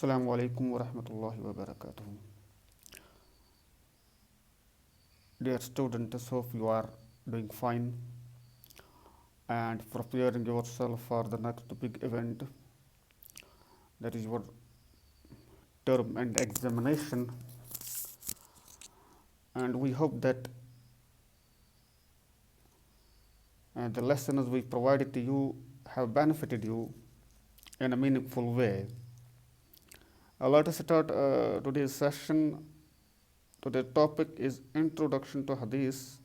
Assalamu alaikum wa rahmatullahi wa barakatuh. Dear students, hope you are doing fine and preparing yourself for the next big event, that is your term and examination. And we hope that the lessons we provided to you have benefited you in a meaningful way. Let us start today's session. Today's topic is Introduction to Hadith,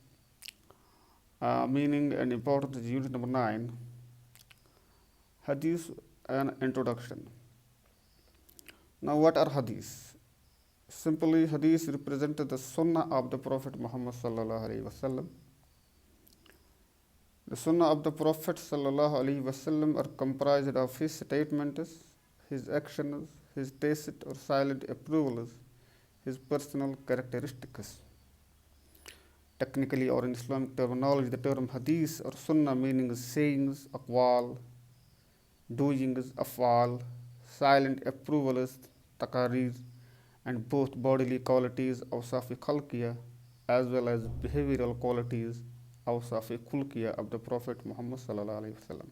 meaning and importance is unit number 9. Hadith and introduction. Now, what are hadith? Simply, hadith represent the sunnah of the Prophet Muhammad sallallahu alaihi wasallam. The sunnah of the Prophet sallallahu alaihi wasallam are comprised of his statements, his actions, his tacit or silent approvals, his personal characteristics. Technically or in Islamic terminology, the term hadith or sunnah meaning is sayings, aqwal, doings, afal, silent approvals, taqarir, and both bodily qualities, awsaf khalqiyya, as well as behavioral qualities, awsaf khulqiyya of the Prophet Muhammad sallallahu alaihi wasallam.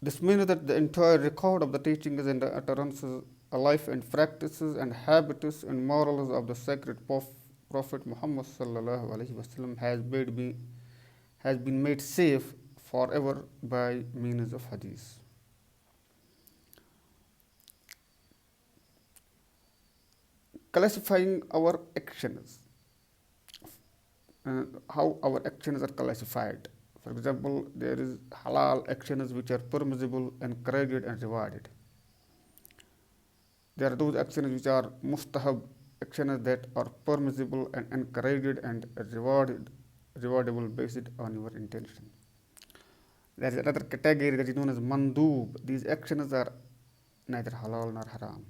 This means that the entire record of the teachings and the utterances, life and practices and habits and morals of the sacred Prophet Muhammad sallallahu alaihi wasallam has been made safe forever by means of hadith. Classifying our actions, how our actions are classified. For example, there is halal actions which are permissible, encouraged and rewarded. There are those actions which are mustahab, actions that are permissible and encouraged and rewardable based on your intention. There is another category that is known as mandub. These actions are neither halal nor haram.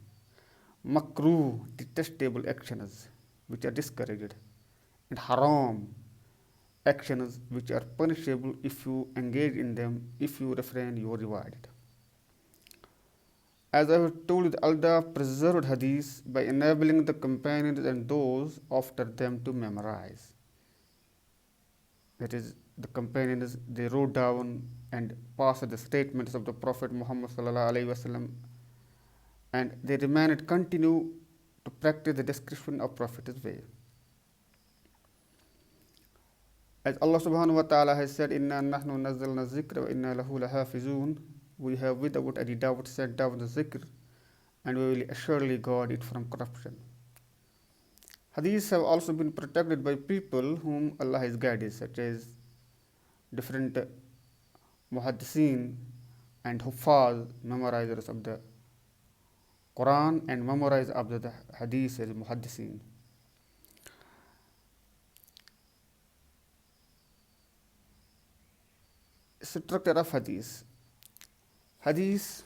Makruh, detestable actions which are discouraged, and haram, actions which are punishable if you engage in them. If you refrain, you are rewarded. As I have told you, Allah preserved hadith by enabling the companions and those after them to memorize. That is, the companions, they wrote down and passed the statements of the Prophet Muhammad sallallahu alaihi wasallam, and they remained continue to practice the description of Prophet's way. As Allah subhanahu wa ta'ala has said, Inna nahnu nazzalna zikra wa inna lahu lahafizun, we have without any doubt sent down the zikr, and we will assuredly guard it from corruption. Hadiths have also been protected by people whom Allah has guided, such as different muhaddiseen and huffaz, memorizers of the Quran and memorize of the hadith as muhaddiseen. Structure of hadith. Hadith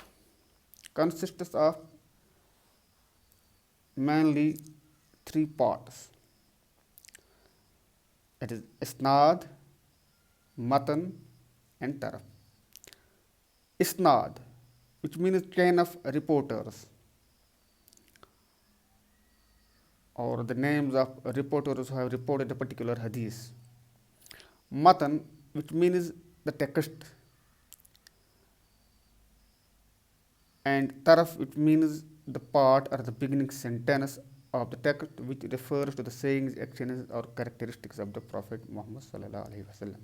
consists of mainly three parts. It is isnad, matan, and taraf. Isnad, which means chain of reporters, or the names of reporters who have reported a particular hadith. Matan, which means the text, and taraf, which means the part or the beginning sentence of the text which refers to the sayings, actions, or characteristics of the Prophet Muhammad sallallahu alaihi wasallam.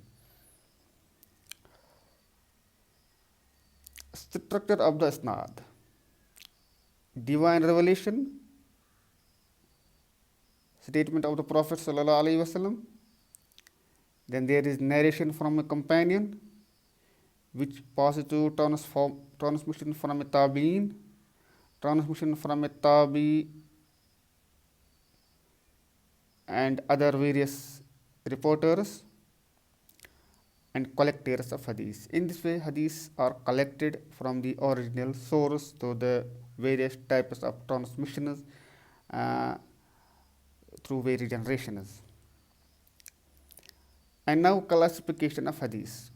Structure of the isnad: divine revelation, statement of the Prophet sallallahu alaihi wasallam. Then there is narration from a companion, which passes to transmission from a tabi'in, transmission from a tabi, and other various reporters and collectors of hadith. In this way, hadiths are collected from the original source to the various types of transmissions through various generations. And now, classification of hadith.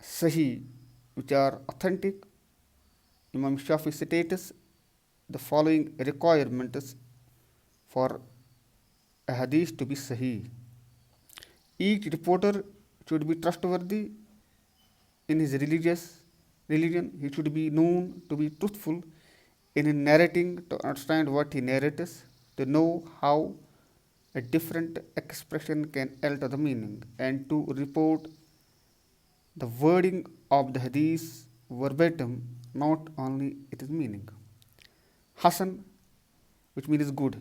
Sahih, which are authentic, Imam Shafi states the following requirements for a hadith to be sahih. Each reporter should be trustworthy in his religion. He should be known to be truthful in his narrating, to understand what he narrates, to know how a different expression can alter the meaning, and to report the wording of the hadith verbatim, not only its meaning. Hasan, which means good,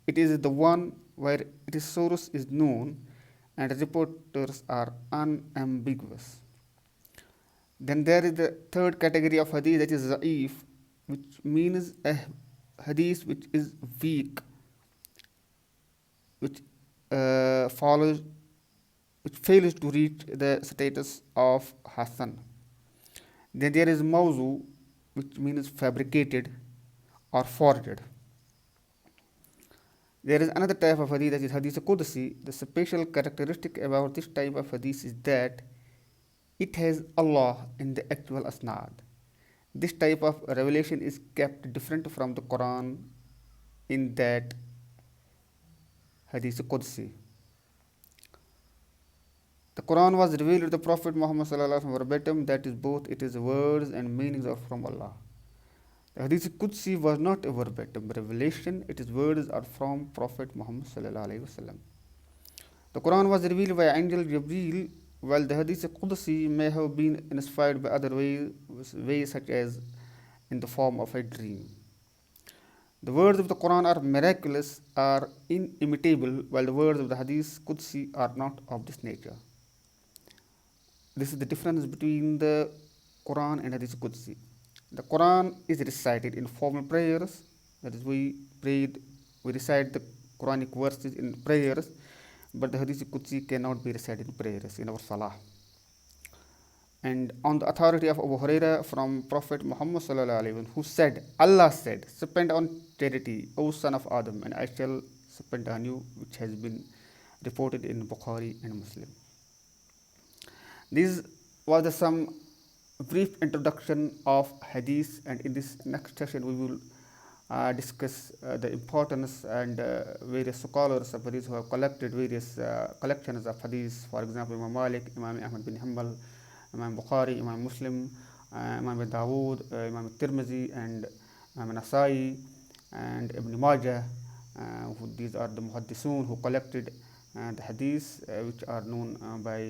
it is the one where its source is known and reporters are unambiguous. Then there is the third category of hadith, that is za'if, which means a hadith which is weak, which follows, which fails to reach the status of Hasan. Then there is mawzu, which means fabricated or forged. There is another type of hadith, that is hadith Qudsi. The special characteristic about this type of hadith is that it has Allah in the actual asnad. This type of revelation is kept different from the Quran in that hadith Qudsi. The Quran was revealed to the Prophet Muhammad verbatim, that is both its words and meanings are from Allah. The hadith Qudsi was not a verbatim revelation, its words are from Prophet Muhammad. The Quran was revealed by angel Jibreel, while the hadith Qudsi may have been inspired by other ways such as in the form of a dream. The words of the Quran are miraculous, are inimitable, while the words of the hadith Qudsi are not of this nature. This is the difference between the Quran and hadith Qudsi. The Quran is recited in formal prayers, that is, we recite the Quranic verses in prayers, but the hadith Qudsi cannot be recited in prayers in our salah. And on the authority of Abu Huraira from Prophet Muhammad who said, Allah said, spend on charity, O son of Adam, and I shall spend on you, which has been reported in Bukhari and Muslim. This was some brief introduction of hadith, and in this next session we will discuss the importance and various scholars of hadith who have collected various collections of hadith. For example, Imam Malik, Imam Ahmad bin Hanbal, Imam Bukhari, Imam Muslim, Imam Dawood, Imam Tirmizi, and Imam Nasai, and Ibn Majah. These are the muhaddisun who collected the hadith which are known by